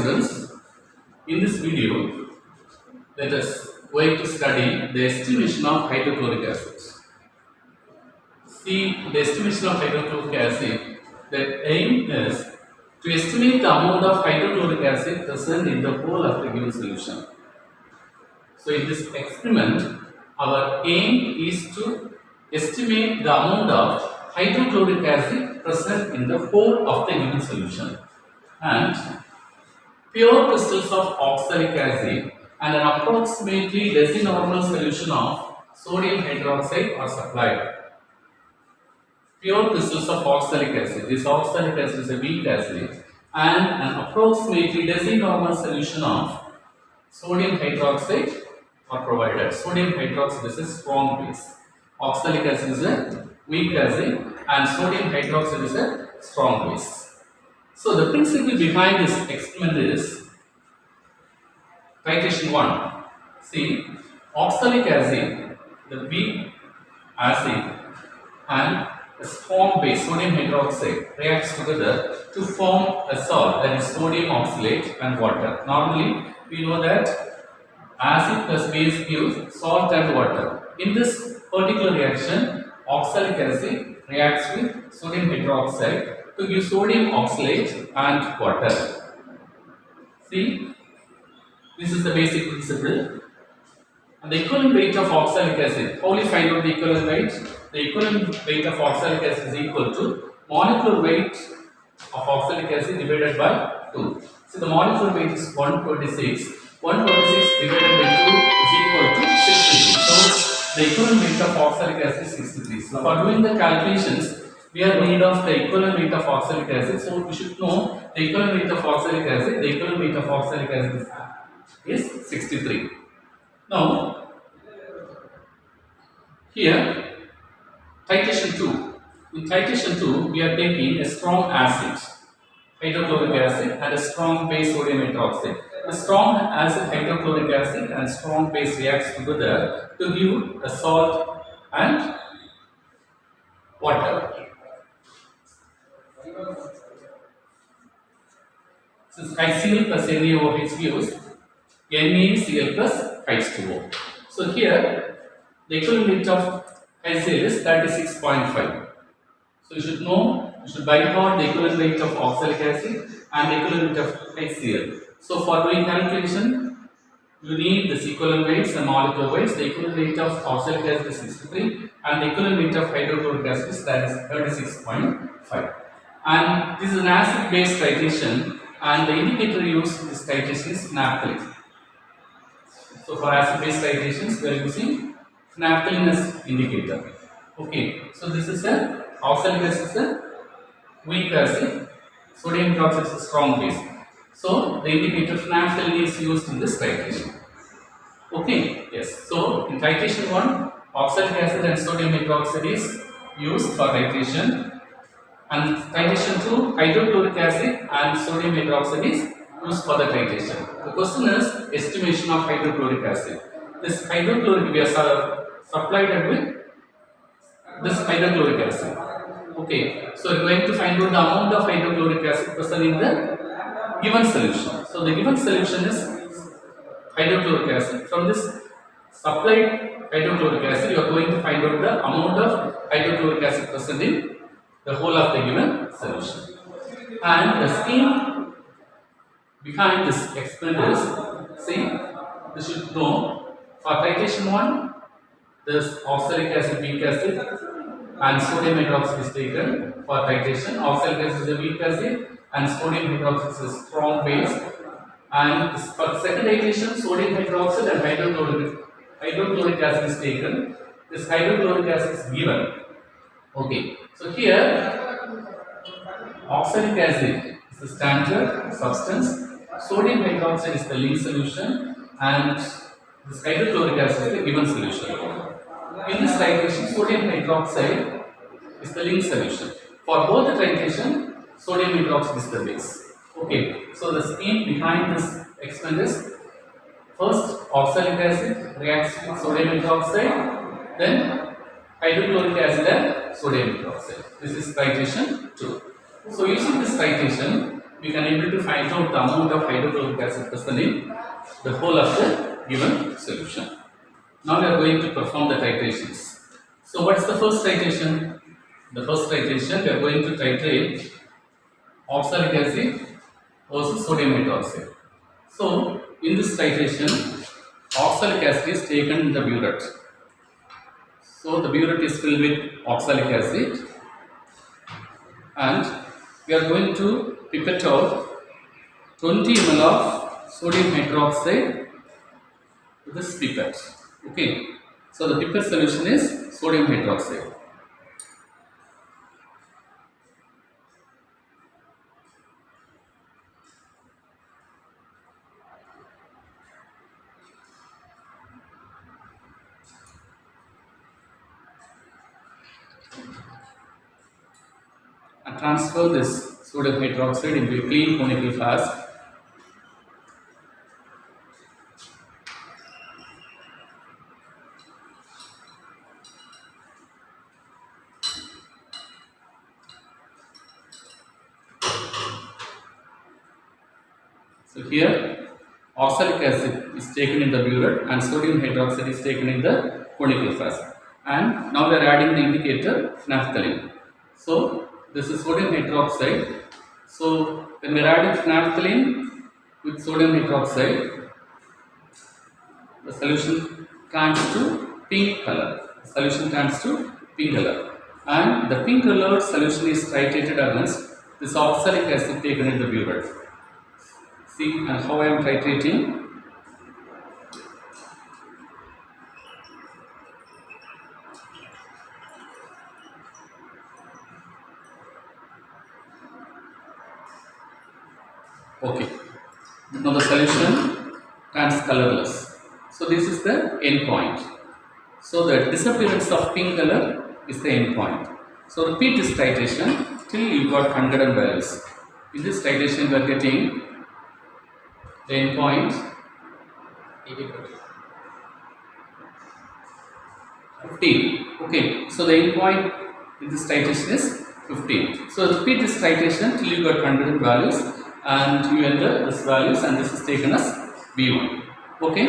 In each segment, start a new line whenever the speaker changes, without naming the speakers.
students, in this video, let us going to study the estimation of hydrochloric acid. See, the estimation of hydrochloric acid, the aim is to estimate the amount of hydrochloric acid present in the whole of the given solution. So, in this experiment, our aim is to estimate the amount of hydrochloric acid present in the whole of the given solution. And pure crystals of oxalic acid and an approximately decinormal solution of sodium hydroxide are supplied. Pure crystals of oxalic acid. This oxalic acid is a weak acid, and an approximately decinormal solution of sodium hydroxide are provided. Sodium hydroxide is a strong base. Oxalic acid is a weak acid, and sodium hydroxide is a strong base. So the principle behind this experiment is titration 1. See, oxalic acid, the weak acid, and a strong base, sodium hydroxide, reacts together to form a salt, that is sodium oxalate and water. Normally, we know that acid plus base gives salt and water. In this particular reaction, oxalic acid reacts with sodium hydroxide to give sodium oxalate and water. See, this is the basic principle. And the equivalent weight of oxalic acid, how will you find out the equivalent weight? The equivalent weight of oxalic acid is equal to molecular weight of oxalic acid divided by 2. So the molecular weight is 126. 126 divided by 2 is equal to 63. So the equivalent weight of oxalic acid is 63. So for doing the calculations, we are in need of the equivalent weight of oxalic acid. So we should know the equivalent weight of oxalic acid. The equivalent weight of oxalic acid is 63. Now, here, titration 2. In titration 2, we are taking a strong acid, hydrochloric acid, and a strong base, sodium hydroxide. The strong acid, hydrochloric acid, and strong base reacts together to give a salt and water. Since HCl plus NaOH gives NaCl plus H2O. So here, the equivalent weight of HCl is 36.5. So you should know, you should by heart the equivalent weight of oxalic acid and the equivalent weight of HCl. So for doing calculation, you need this equivalent weights and molecular weights. The equivalent weight of oxalic acid is 63 and the equivalent weight of hydrochloric acid is 36.5. And this is an acid-based titration, and the indicator used in this titration is naphthalene. So for acid-based titrations, we are using naphthalene as indicator. Okay, so this is a oxalic acid is a weak acid, sodium hydroxide is a strong base. So the indicator naphthalene is used in this titration. Okay, yes. So in titration 1, oxalic acid and sodium hydroxide is used for titration. And titration 2, hydrochloric acid and sodium hydroxide is used for the titration. The question is estimation of hydrochloric acid. This hydrochloric, we are supplied with this hydrochloric acid. Okay, so we are going to find out the amount of hydrochloric acid present in the given solution. So the given solution is hydrochloric acid. From this supplied hydrochloric acid, you are going to find out the amount of hydrochloric acid present in the whole of the given solution. And the scheme behind this experiment is, see, you should know for titration 1, this oxalic acid, weak acid, and sodium hydroxide is taken for titration. Oxalic acid is a weak acid, and sodium hydroxide is a strong base. And for second titration, sodium hydroxide and hydrochloric acid is taken. This hydrochloric acid is given. Okay, so here oxalic acid is the standard substance, sodium hydroxide is the lead solution, and this hydrochloric acid is the given solution. In this titration, sodium hydroxide is the lead solution. For both the titration, sodium hydroxide is the base. Okay, so the scheme behind this experiment is first oxalic acid reacts with sodium hydroxide, then hydrochloric acid and sodium hydroxide. This is titration 2. So using this titration, we can able to find out the amount of hydrochloric acid present in the whole of the given solution. Now we are going to perform the titrations. So what is the first titration? The first titration, we are going to titrate oxalic acid versus sodium hydroxide. So in this titration, oxalic acid is taken in the burette. So the burette is filled with oxalic acid, and we are going to pipette out 20 ml of sodium hydroxide with this pipette. Okay, so the pipette solution is sodium hydroxide. And transfer this sodium hydroxide into a clean conical flask. So here oxalic acid is taken in the burette and sodium hydroxide is taken in the conical flask. And now we are adding the indicator naphthalene. So this is sodium hydroxide. So when we are adding naphthalene with sodium hydroxide, the solution turns to pink color. The solution turns to pink color. And the pink colored solution is titrated against this oxalic acid taken in the burette. See and how I am titrating. Okay. Now the solution turns colorless. So this is the end point. So the disappearance of pink color is the end point. So repeat this titration till you got 100 values. In this titration we are getting the end point 15. Okay, so the end point in this titration is 15. So repeat this titration till you got 100 values and you enter this values and this is taken as B1. Okay,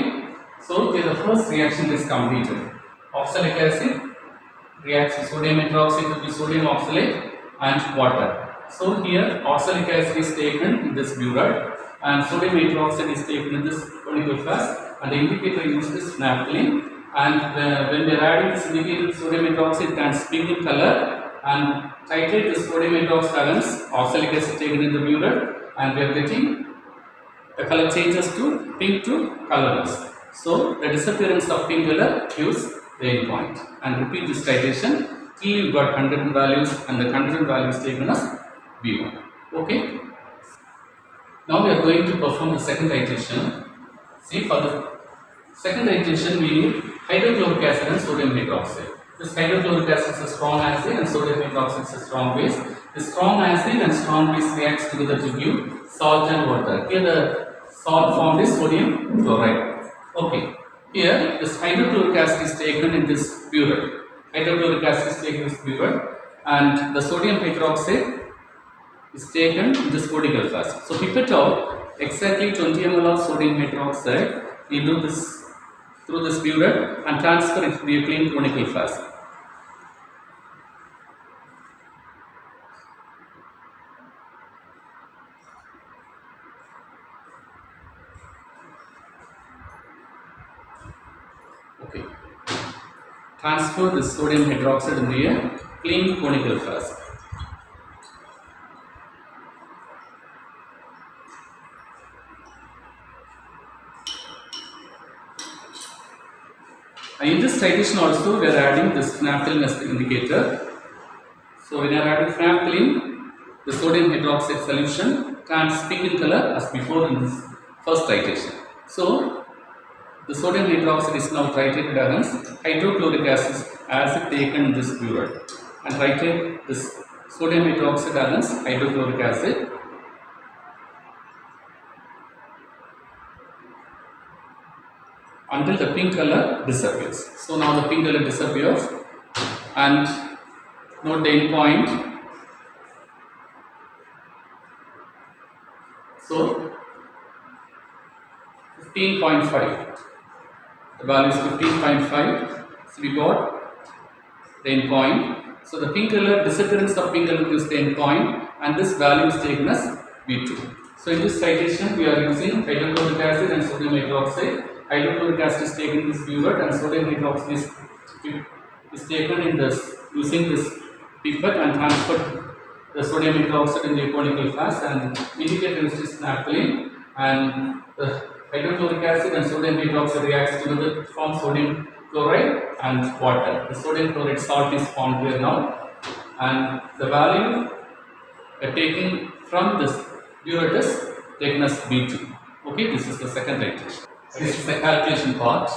so here the first reaction is completed. Oxalic acid reacts with sodium hydroxide with sodium oxalate and water. So here oxalic acid is taken in this burette and sodium hydroxide is taken in this conical flask and the indicator uses naphthalene. And when we are adding this indicated sodium hydroxide turns pink in color and titrate the sodium hydroxide against oxalic acid taken in the burette and we are getting the color changes to pink to colorless. So the disappearance of pink color gives the end point and repeat this titration till you got 100 values and the 100 values taken as B1. Okay. Now we are going to perform the second titration. See, for the second titration we need hydrochloric acid and sodium hydroxide. This hydrochloric acid is a strong acid and sodium hydroxide is a strong base. The strong acid and strong base reacts together to give salt and water. Here the salt formed is sodium chloride. Okay. Here this hydrochloric acid is taken in this burette. Hydrochloric acid is taken in this burette and the sodium hydroxide is taken in this conical flask. So pipette out exactly 20 ml of sodium hydroxide into this through this burette and transfer it to a clean conical flask. Okay. Transfer the sodium hydroxide into a clean conical flask. In this titration also we are adding this naphthalene as the indicator. So when you are adding naphthalene, the sodium hydroxide solution turns pink in color as before in this first titration. So the sodium hydroxide is now titrated against hydrochloric acid taken in this burette and titrate this sodium hydroxide against hydrochloric acid. Until the pink color disappears. So now the pink color disappears and note the end point So 15.5. The value is 15.5. So we got the end point. So the pink color, disappearance of pink color gives the end point, and this value is taken as V2. So in this citation, we are using hydrochloric acid and sodium hydroxide. Hydrochloric acid is taken in this pipette, and sodium hydroxide is taken in this using this pipette and transferred the sodium hydroxide in the conical flask and indicated is naphthalene, and the hydrochloric acid and sodium hydroxide reacts together to form sodium chloride and water. The sodium chloride salt is formed here now, and the value taken from this burette is taken as B2. Okay, this is the second titration. This is the calculation part.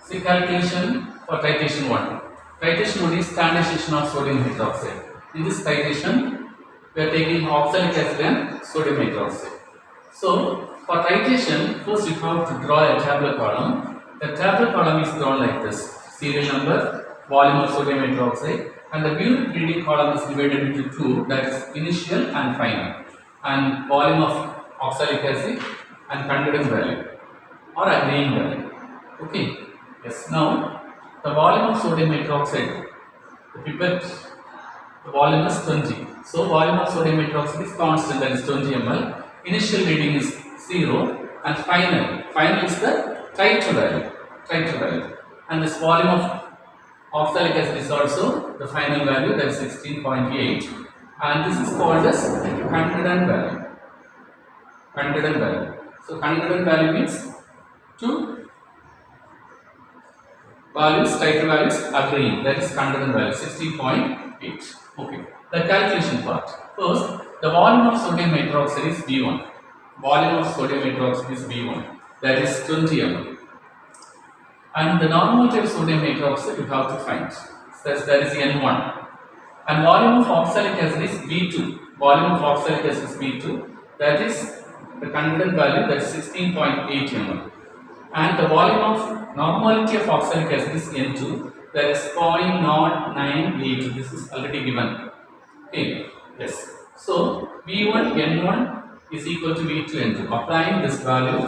See, calculation for titration 1. Titration 1 is standardization of sodium hydroxide. In this titration, we are taking oxalic acid and sodium hydroxide. So, for titration, first you have to draw a tabular column. The tabular column is drawn like this: serial number, volume of sodium hydroxide, and the burette reading column is divided into two, that is initial and final, and volume of oxalic acid and concurrent value or agreeing value. Okay. Yes. Now, the volume of sodium hydroxide, the pipette, the volume is 20. So, volume of sodium hydroxide is constant, that is 20 ml. Initial reading is 0, and final is the titer value. And this volume of oxalic acid is also the final value, that is 16.8, and this is called as concurrent value. So, concurrent value means two values, titer values agreeing, that is concurrent value 16.8. Okay, the calculation part. First, the volume of sodium hydroxide is V1. Volume of sodium hydroxide is V1, that is 20 ml. And the normality of sodium hydroxide you have to find. That is N1. And volume of oxalic acid is V2. Volume of oxalic acid is V2. That is the concurrent value, that is 16.8 ml. And the volume of normality of oxalic acid is N2. That is 0.0982. This is already given. Okay. Yes. So V1 N1 is equal to V2 N2. Applying this value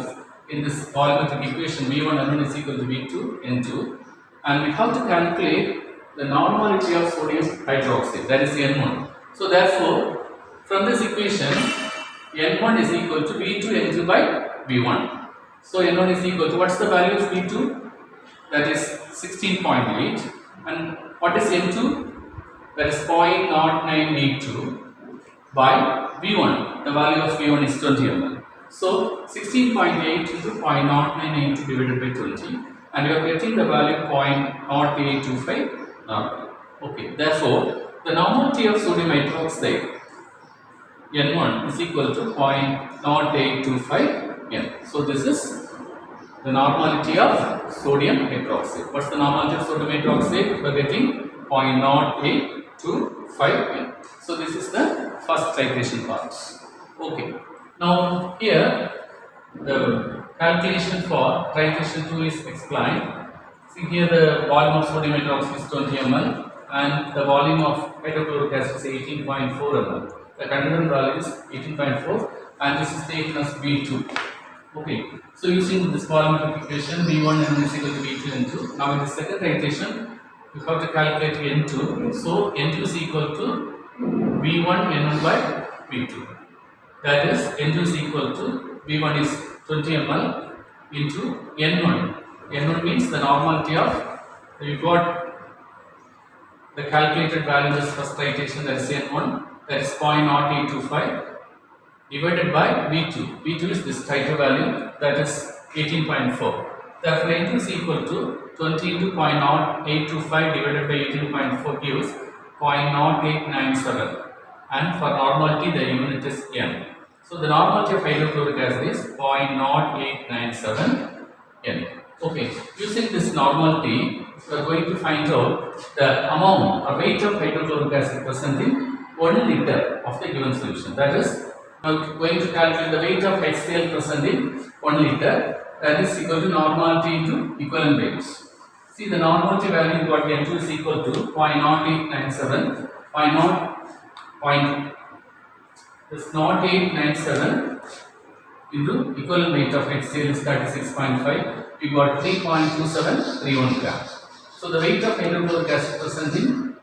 in this volumetric equation, V1 N1 is equal to V2 N2, and we have to calculate the normality of sodium hydroxide, that is N1. So therefore, from this equation, N1 is equal to V2 N2 by V1. So N1 is equal to, what's the value of V2? That is 16.8, and what is N2? That is 0.0982 by V1. The value of V1 is 20 ml. So 16.8 into 0.0982 divided by 20, and you are getting the value 0.0825 normal. Okay, therefore the normality of sodium hydroxide N1 is equal to 0.0825 N. So this is the normality of sodium hydroxide. What's the normality of sodium hydroxide? We are getting 0.0825 N. So this is the first titration part. Okay. Now here the calculation for titration 2 is explained. See here the volume of sodium hydroxide is 20 ml and the volume of hydrochloric acid is 18.4 ml. The concurrent value is 18.4 and this is taken as V2. Okay. So using this volumetric equation, V1 N1 is equal to V2 N2. Now in the second titration, you have to calculate N2. So N2 is equal to V1 N1 by V2. That is N2 is equal to V1 is 20 ml into N1. N1 means the normality of, you got the calculated value in this first titration, that is N1, that is 0.0825 divided by V2. V2 is this titer value, that is 18.4. Therefore, N2 is equal to 20 into 0.0825 divided by 18.4 gives 0.0897, and for normality the unit is N. So the normality of hydrochloric acid is 0.0897 N. Okay, using this normality, we are going to find out the amount or weight of hydrochloric acid present in 1 liter of the given solution. That is, we are going to calculate the weight of HCl present in 1 liter. That is equal to normality into equivalent weight. See, the normality value got N2 is equal to 0.0897, 0897 into equivalent weight of HCl is 36.5. We got 3.2731 gram. So the weight of hydrochloric acid present in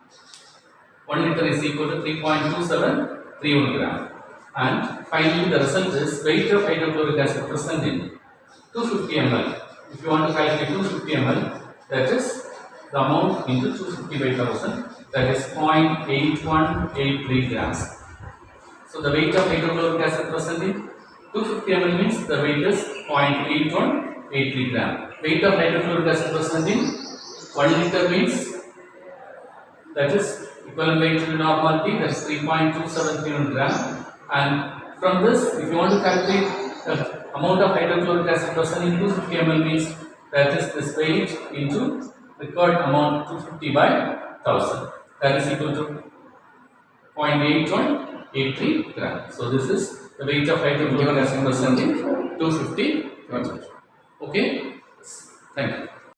1 liter is equal to 3.2731 gram. And finally the result is weight of hydrochloric acid present in 250 ml. If you want to calculate 250 ml, that is the amount into 250 by 1000, that is 0.8183 grams. So the weight of hydrochloric acid present in 250 ml means the weight is 0.8183 gram. Weight of hydrochloric acid present in 1 liter means that is equivalent weight to normality, that is 3.273 gram. And from this, if you want to calculate the amount of hydrochloric acid present in 250 ml means that is this weight into required amount 250 by 1000, that is equal to 0.8183 gram. So this is the weight of hydrochloric acid present in 250 ml. Okay, thank you.